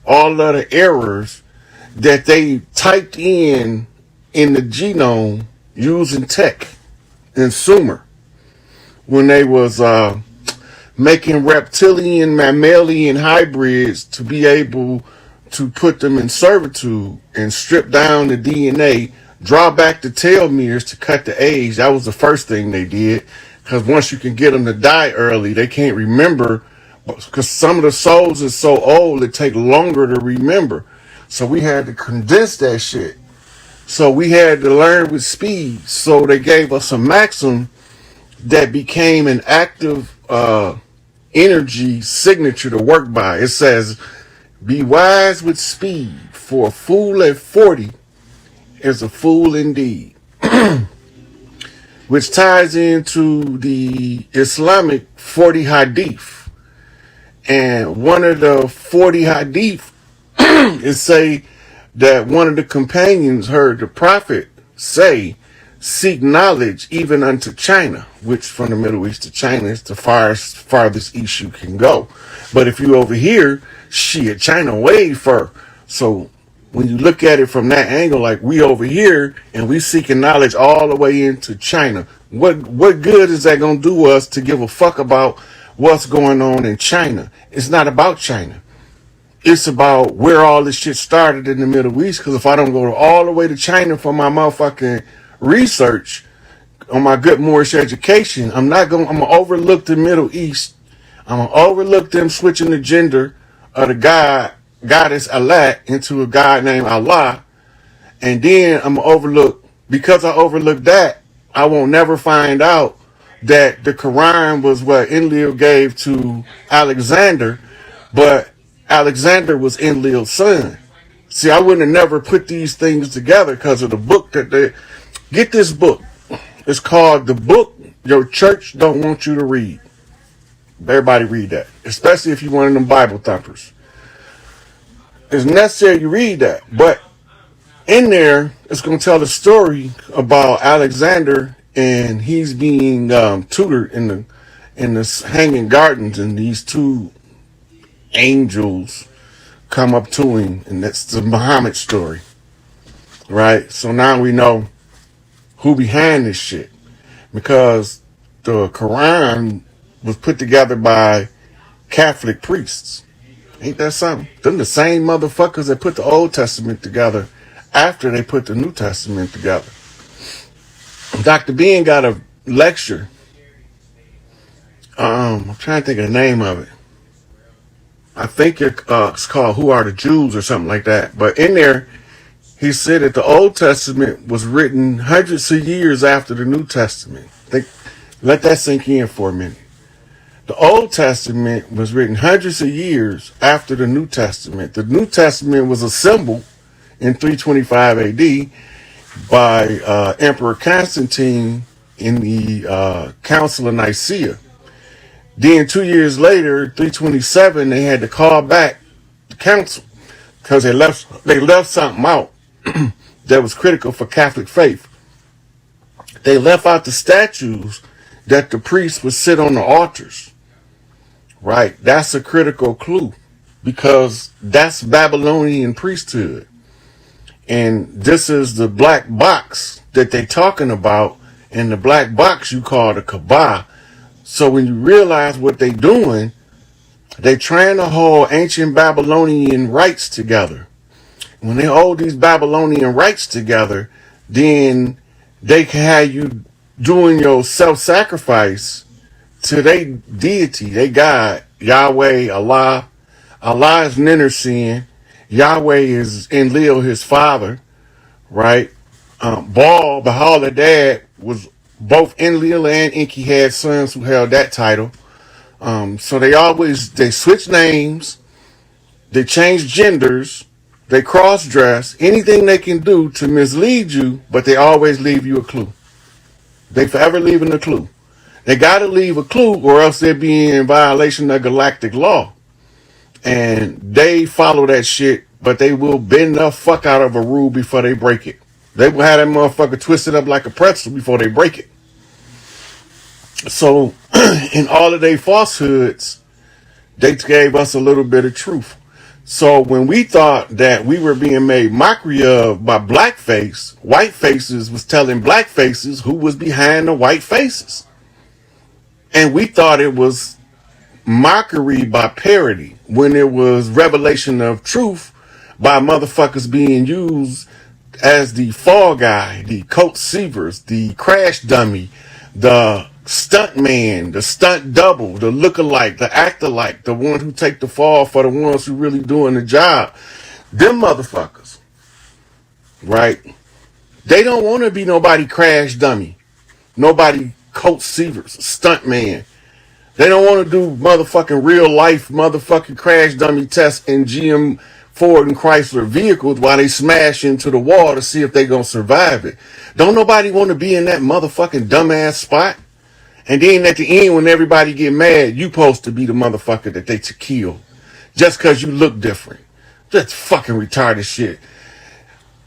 all of the errors that they typed in the genome using tech and Sumer when they was making reptilian mammalian hybrids to be able to put them in servitude and strip down the DNA, draw back the telomeres to cut the age. That was the first thing they did, because once you can get them to die early, they can't remember, because some of the souls are so old it take longer to remember. So we had to condense that shit. So we had to learn with speed. So they gave us a maxim that became an active energy signature to work by. It says, "Be wise with speed, for a fool at 40 is a fool indeed." Which ties into the Islamic 40 hadith. And one of the 40 hadith is say that one of the companions heard the prophet say, "Seek knowledge even unto China," which from the Middle East to China is the farthest east you can go. But if you over here, shit, China way far. So when you look at it from that angle, like we over here and we seeking knowledge all the way into China, what good is that gonna do us to give a fuck about what's going on in China? It's not about China. It's about where all this shit started in the Middle East. Because if I don't go all the way to China for my motherfucking research on my good Moorish education, I'm gonna overlook the Middle East. I'm gonna overlook them switching the gender of the goddess Allah into a god named Allah. And then I'm gonna overlook, because I overlooked that, I won't never find out that the Quran was what Enlil gave to Alexander, but Alexander was Enlil's son. See, I wouldn't have never put these things together because of the book that they... Get this book. It's called The Book Your Church Don't Want You to Read. Everybody read that, especially if you're one of them Bible thumpers. It's necessary you read that, but in there, it's going to tell the story about Alexander, and he's being tutored in the hanging gardens, and these two angels come up to him, and that's the Muhammad story, right? So now we know who behind this shit, because the Quran was put together by Catholic priests. Ain't that something? Them the same motherfuckers that put the Old Testament together after they put the New Testament together. Dr. Bean got a lecture. I'm trying to think of the name of it. I think it's called "Who Are the Jews" or something like that. But in there, he said that the Old Testament was written hundreds of years after the New Testament. Let that sink in for a minute. The Old Testament was written hundreds of years after the New Testament. The New Testament was assembled in 325 AD by Emperor Constantine in the Council of Nicaea. Then 2 years later, 327, they had to call back the council because they left something out that was critical for Catholic faith. They left out the statues that the priests would sit on the altars. Right? That's a critical clue because that's Babylonian priesthood. And this is the black box that they're talking about. And the black box you call the Kaaba. So when you realize what they're doing, they're trying to hold ancient Babylonian rites together. When they hold these Babylonian rites together, then they can have you doing your self-sacrifice to their deity, their God, Yahweh, Allah. Allah is Ninursin. Yahweh is Enlil, his father, right? Baal, Baal, dad, was both Enlil and Enki had sons who held that title. So they switch names, they change genders, they cross-dress, anything they can do to mislead you, but they always leave you a clue. They forever leaving a clue. They got to leave a clue or else they'll be in violation of galactic law. And they follow that shit, but they will bend the fuck out of a rule before they break it. They will have that motherfucker twisted up like a pretzel before they break it. So, in all of their falsehoods, they gave us a little bit of truth. So when we thought that we were being made mockery of by blackface, white faces was telling black faces who was behind the white faces. And we thought it was mockery by parody when it was revelation of truth by motherfuckers being used as the fall guy, the Coach Seavers, the crash dummy, the stunt man, the stunt double, the lookalike, the actor-like, the one who take the fall for the ones who really doing the job. Them motherfuckers, right? They don't want to be nobody crash dummy, nobody Coach Seavers, stunt man. They don't want to do motherfucking real life motherfucking crash dummy tests in GM, Ford, and Chrysler vehicles while they smash into the wall to see if they gonna survive it. Don't nobody want to be in that motherfucking dumbass spot. And then at the end, when everybody get mad, you supposed to be the motherfucker that they kill just because you look different. That's fucking retarded shit.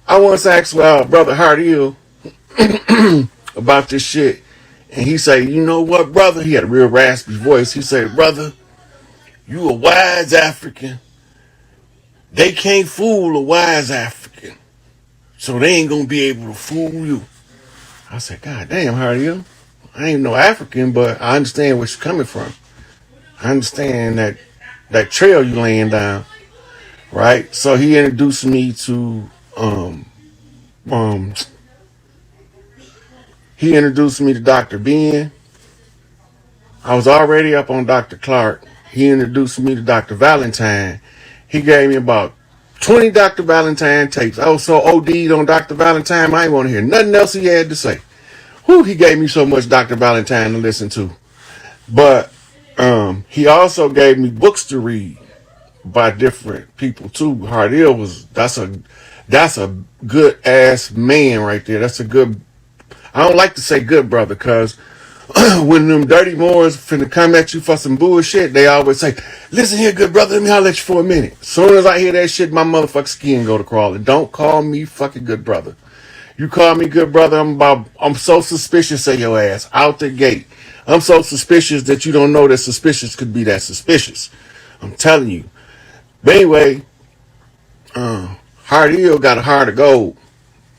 I once asked Brother Hardiel about this shit. And he said, you know what, brother? He had a real raspy voice. He said, brother, you a wise African. They can't fool a wise African. So they ain't going to be able to fool you. I said, God damn, Hardiel. I ain't no African, but I understand where you're coming from. I understand that trail you laying down, right? So he introduced me to Dr. Ben. I was already up on Dr. Clark. He introduced me to Dr. Valentine. He gave me about 20 Dr. Valentine tapes. I was so OD'd on Dr. Valentine, I ain't want to hear nothing else he had to say. Whew, he gave me so much Dr. Valentine to listen to. But he also gave me books to read by different people too. Hardiel that's a good ass man right there. That's a good, I don't like to say good brother because when them dirty Moors finna come at you for some bullshit, they always say, listen here, good brother, let me holler at you for a minute. As soon as I hear that shit, my motherfucking skin go to crawling. Don't call me fucking good brother. You call me good brother, I'm so suspicious of your ass out the gate. I'm so suspicious that you don't know that suspicious could be that suspicious. I'm telling you. But anyway, Hardiel got a heart of gold.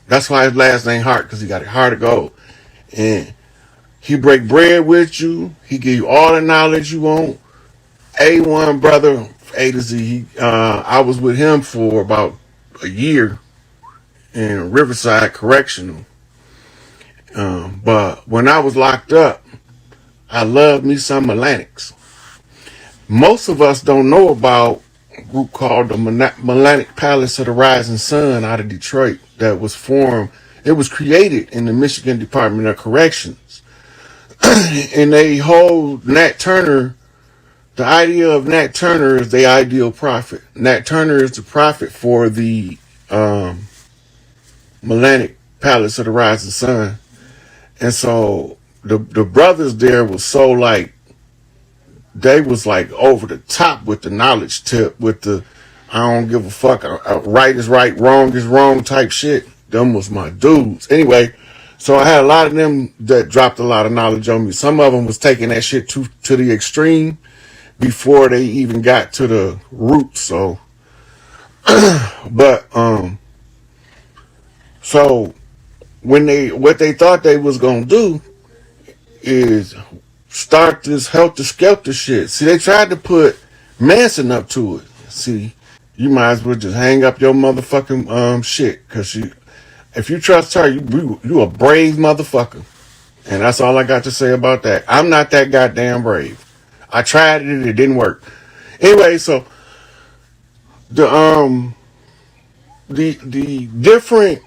That's why his last name Hart, because he got a heart of gold. And He break bread with you. He give you all the knowledge you want. A1 brother, A to Z. I was with him for about a year in Riverside Correctional. But when I was locked up, I loved me some Atlantics. Most of us don't know about a group called the Atlantic Palace of the Rising Sun out of Detroit that was formed. It was created in the Michigan Department of Corrections. And they hold Nat Turner. The idea of Nat Turner is the ideal prophet. Nat Turner is the prophet for the Atlantic Palace of the Rising Sun. And so the brothers there was so like, they was like over the top with the knowledge tip, with the I don't give a fuck, right is right, wrong is wrong type shit. Them was my dudes. Anyway, so I had a lot of them that dropped a lot of knowledge on me. Some of them was taking that shit to the extreme before they even got to the roots. So, but so what they thought they was gonna do is start this helter skelter shit. See, they tried to put Manson up to it. See, you might as well just hang up your motherfucking shit, cause if you trust her, you a brave motherfucker, and that's all I got to say about that. I'm not that goddamn brave. I tried it, it didn't work. Anyway, so the different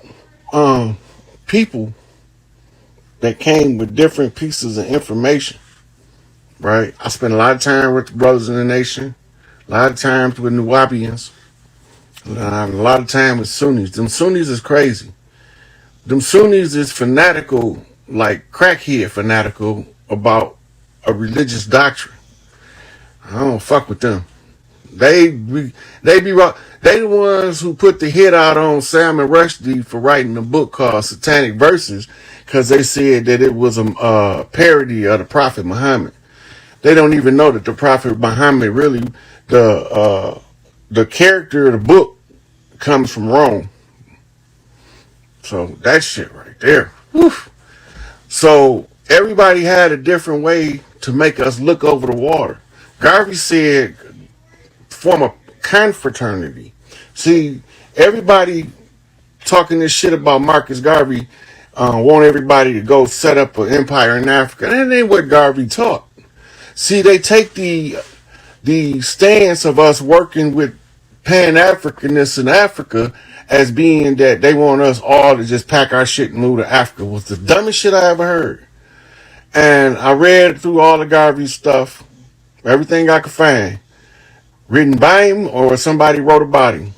people that came with different pieces of information, right? I spent a lot of time with the brothers in the nation, a lot of times with Nuwabians, a lot of time with Sunnis. Them Sunnis is crazy. Them Sunnis is fanatical, like crackhead fanatical about a religious doctrine. I don't fuck with them. They be wrong. They the ones who put the hit out on Salman Rushdie for writing a book called Satanic Verses, because they said that it was a parody of the Prophet Muhammad. They don't even know that the Prophet Muhammad really, the character of the book comes from Rome. So that shit right there. Whew. So everybody had a different way to make us look over the water. Garvey said, form a confraternity. See, everybody talking this shit about Marcus Garvey, want everybody to go set up an empire in Africa. That ain't what Garvey taught. See, they take the stance of us working with Pan-Africanists in Africa as being that they want us all to just pack our shit and move to Africa. Was the dumbest shit I ever heard. And I read through all the Garvey stuff, everything I could find, written by him or somebody wrote about him.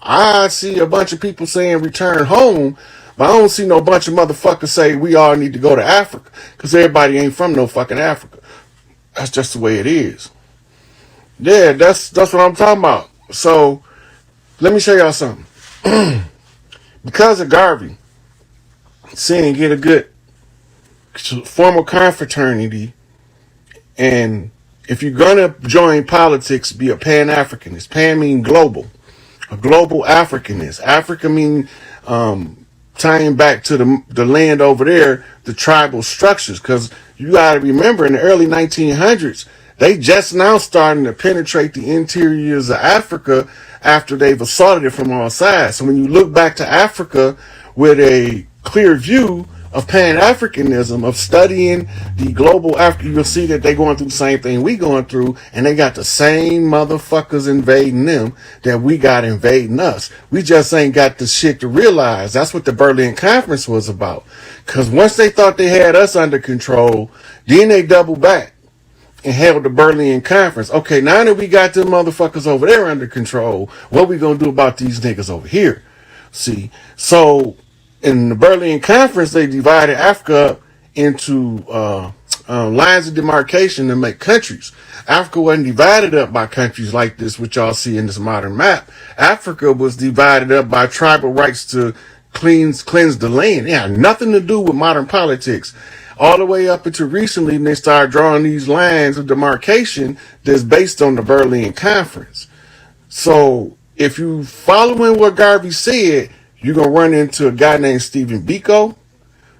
I see a bunch of people saying return home, but I don't see no bunch of motherfuckers say we all need to go to Africa, because everybody ain't from no fucking Africa. That's just the way it is. Yeah, that's what I'm talking about. So let me show y'all something. Because of Garvey saying get a good formal confraternity, and if you're gonna join politics, be a Pan-Africanist. Pan mean global. A global Africanist. Africa mean tying back to the land over there, the tribal structures. Because you got to remember, in the early 1900s, they just now starting to penetrate the interiors of Africa after they've assaulted it from all sides. So when you look back to Africa with a clear view of Pan-Africanism, of studying the global Africa, you'll see that they're going through the same thing we going through, and they got the same motherfuckers invading them that we got invading us. We just ain't got the shit to realize. That's what the Berlin Conference was about. Because once they thought they had us under control, then they doubled back and held the Berlin Conference. Okay, now that we got them motherfuckers over there under control, what we gonna do about these niggas over here? See, so in the Berlin Conference, they divided Africa up into lines of demarcation to make countries. Africa wasn't divided up by countries like this, which y'all see in this modern map. Africa was divided up by tribal rights to cleanse the land. It had nothing to do with modern politics. All the way up until recently, they started drawing these lines of demarcation that's based on the Berlin Conference. So if you following what Garvey said, you're going to run into a guy named Stephen Biko.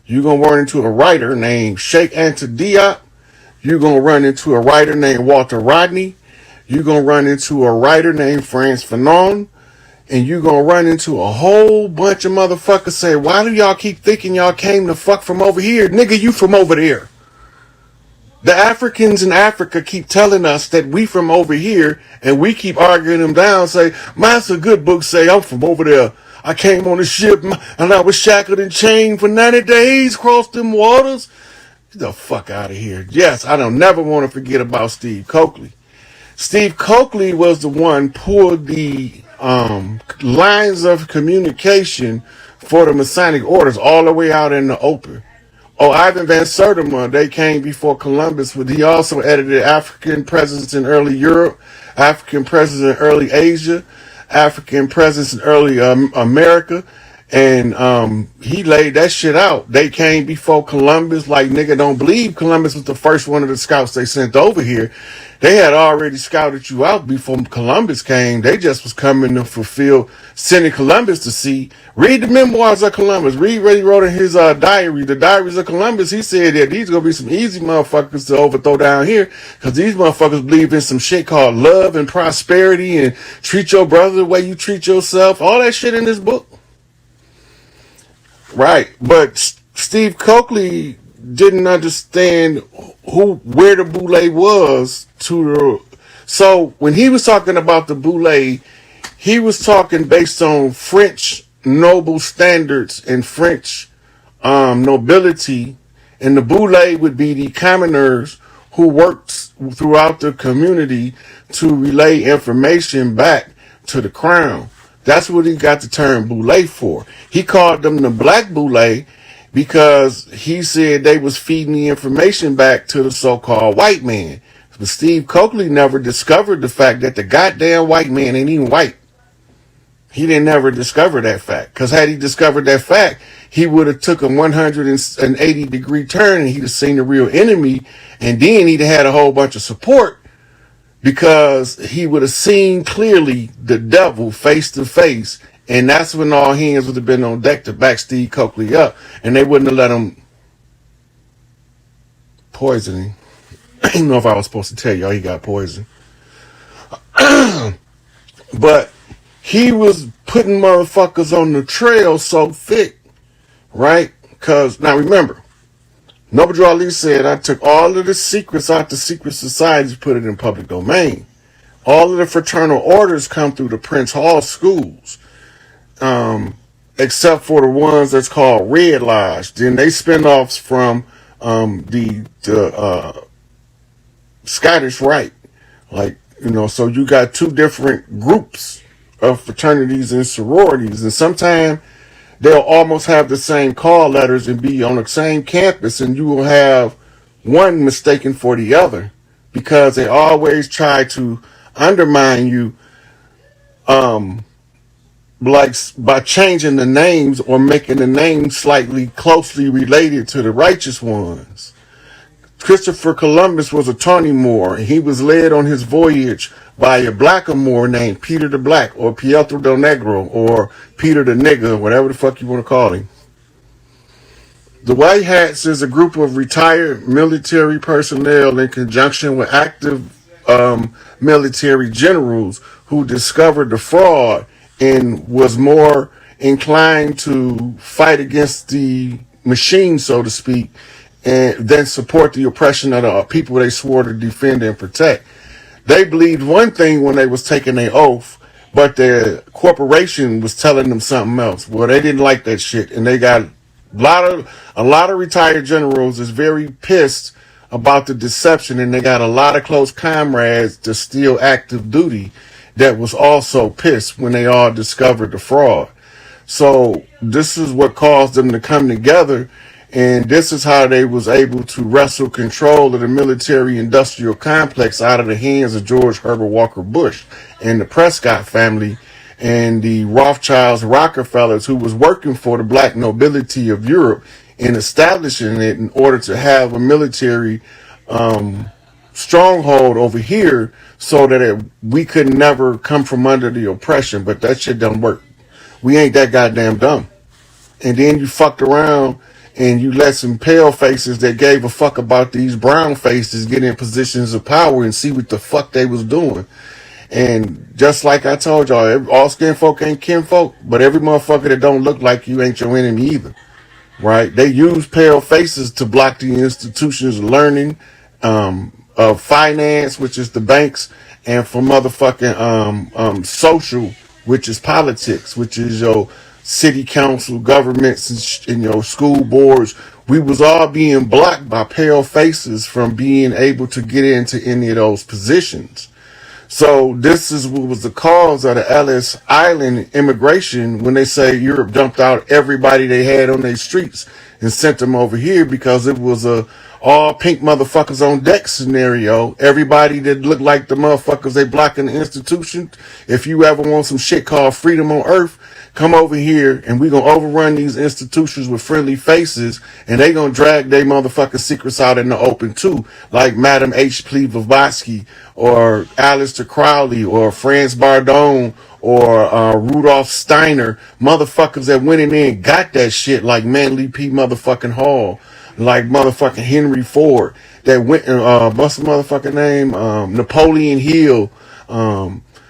You're going to run into a writer named Sheikh Anta Diop. You're going to run into a writer named Walter Rodney. You're going to run into a writer named Frantz Fanon. And you're going to run into a whole bunch of motherfuckers say, why do y'all keep thinking y'all came the fuck from over here? Nigga, you from over there. The Africans in Africa keep telling us that we from over here, and we keep arguing them down, say, that's a good book, say, I'm from over there. I came on a ship, and I was shackled and chained for 90 days, crossed them waters. Get the fuck out of here. Yes, I don't never want to forget about Steve Coakley. Steve Coakley was the one pulled the lines of communication for the Masonic orders all the way out in the open. Oh, Ivan Van Sertima, they came before Columbus, but he also edited African presence in early Europe, African presence in early Asia, African presence in early America, and he laid that shit out. They came before Columbus, like nigga don't believe Columbus was the first one of the scouts they sent over here. They had already scouted you out before Columbus came. They just was coming to fulfill sending Columbus to sea. Read the memoirs of Columbus. Read what he wrote in his diary, the diaries of Columbus. He said that these gonna be some easy motherfuckers to overthrow down here because these motherfuckers believe in some shit called love and prosperity and treat your brother the way you treat yourself. All that shit in this book. Right, but Steve Coakley didn't understand where the boule was so when he was talking about the boule, he was talking based on French noble standards and French nobility, and the boule would be the commoners who worked throughout the community to relay information back to the crown. That's what he got the term boule for. He called them the black boule because he said they was feeding the information back to the so-called white man. But Steve Coakley never discovered the fact that the goddamn white man ain't even white. He didn't never discover that fact. Because had he discovered that fact, he would have took a 180-degree turn and he'd have seen the real enemy. And then he'd have had a whole bunch of support because he would have seen clearly the devil face to face. And that's when all hands would have been on deck to back Steve Coakley up. And they wouldn't have let him poison him. I didn't know if I was supposed to tell y'all he got poisoned. But he was putting motherfuckers on the trail so thick, right? Because, now remember, Noble Drew Ali said, I took all of the secrets out the secret societies, put it in public domain. All of the fraternal orders come through the Prince Hall schools, except for the ones that's called Red Lodge. Then they spin-offs from the Scottish Rite. Like, so you got two different groups of fraternities and sororities, and sometimes they'll almost have the same call letters and be on the same campus, and you will have one mistaken for the other because they always try to undermine you, like by changing the names or making the names slightly closely related to the righteous ones. Christopher Columbus was a Tawny Moor. He was led on his voyage by a blackamoor named Peter the Black or Pietro del Negro or Peter the Nigger, whatever the fuck you want to call him. The White Hats is a group of retired military personnel in conjunction with active military generals who discovered the fraud and was more inclined to fight against the machine, so to speak, and then support the oppression of the people they swore to defend and protect. They believed one thing when they was taking their oath, but their corporation was telling them something else. Well, they didn't like that shit, and they got a lot of retired generals is very pissed about the deception, and they got a lot of close comrades to still active duty that was also pissed when they all discovered the fraud. So this is what caused them to come together. And this is how they was able to wrestle control of the military-industrial complex out of the hands of George Herbert Walker Bush and the Prescott family and the Rothschilds, Rockefellers, who was working for the black nobility of Europe in establishing it in order to have a military stronghold over here so that we could never come from under the oppression. But that shit don't work. We ain't that goddamn dumb. And then you fucked around and you let some pale faces that gave a fuck about these brown faces get in positions of power and see what the fuck they was doing. And just like I told y'all, all skin folk ain't kinfolk, but every motherfucker that don't look like you ain't your enemy either, right? They use pale faces to block the institutions of learning, of finance, which is the banks, and for motherfucking social, which is politics, which is your city council, governments, and your school boards. We was all being blocked by pale faces from being able to get into any of those positions. So this is what was the cause of the Ellis Island immigration when they say Europe dumped out everybody they had on their streets and sent them over here because it was a all pink motherfuckers on deck scenario. Everybody that looked like the motherfuckers they blocking the institution. If you ever want some shit called freedom on earth, come over here and we gonna overrun these institutions with friendly faces and they gonna drag their motherfucking secrets out in the open too, like Madam H.P. Blavatsky or Aleister Crowley or Franz Bardone or Rudolph Steiner, motherfuckers that went in there and got that shit like Manly P. motherfucking Hall, like motherfucking Henry Ford, that went, what's the motherfucking name? Napoleon Hill,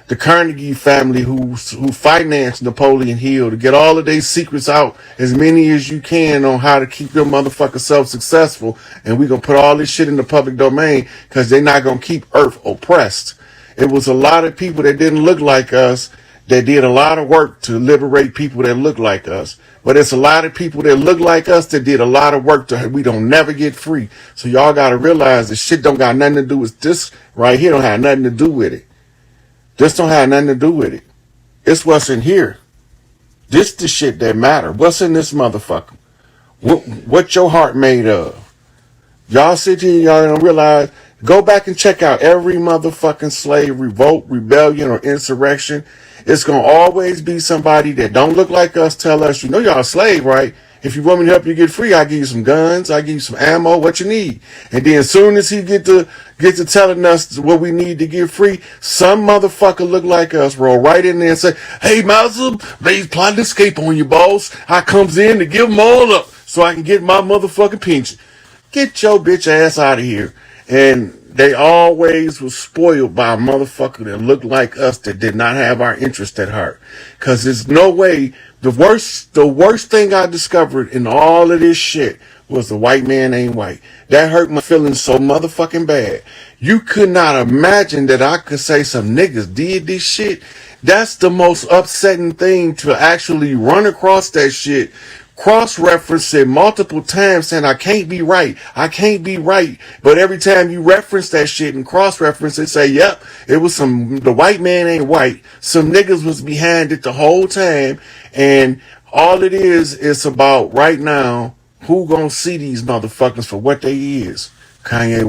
the Carnegie family who financed Napoleon Hill to get all of their secrets out, as many as you can, on how to keep your motherfucker self successful. And we gonna put all this shit in the public domain because they're not gonna keep Earth oppressed. It was a lot of people that didn't look like us that did a lot of work to liberate people that look like us. But it's a lot of people that look like us that did a lot of work to we don't never get free. So y'all gotta realize this shit don't got nothing to do with this right here. Don't have nothing to do with it. This don't have nothing to do with it. It's what's in here. This the shit that matter. What's in this motherfucker? What your heart made of? Y'all sit here, y'all don't realize. Go back and check out every motherfucking slave revolt, rebellion, or insurrection. It's gonna always be somebody that don't look like us tell us, you know y'all a slave, right? If you want me to help you get free, I give you some guns, I give you some ammo, what you need. And then as soon as he get to telling us what we need to get free, some motherfucker look like us roll right in there and say, hey, Malcolm, they plotting to escape on you, boss. I comes in to give them all up so I can get my motherfucking pension. Get your bitch ass out of here. And they always was spoiled by a motherfucker that looked like us that did not have our interest at heart. Cause there's no way. The worst thing I discovered in all of this shit was the white man ain't white. That hurt my feelings so motherfucking bad. You could not imagine that I could say some niggas did this shit. That's the most upsetting thing, to actually run across that shit, cross-reference it multiple times saying I can't be right, but every time you reference that shit and cross-reference it, say, yep, it was the white man ain't white, some niggas was behind it the whole time, and all it is about right now, who gonna see these motherfuckers for what they is? Kanye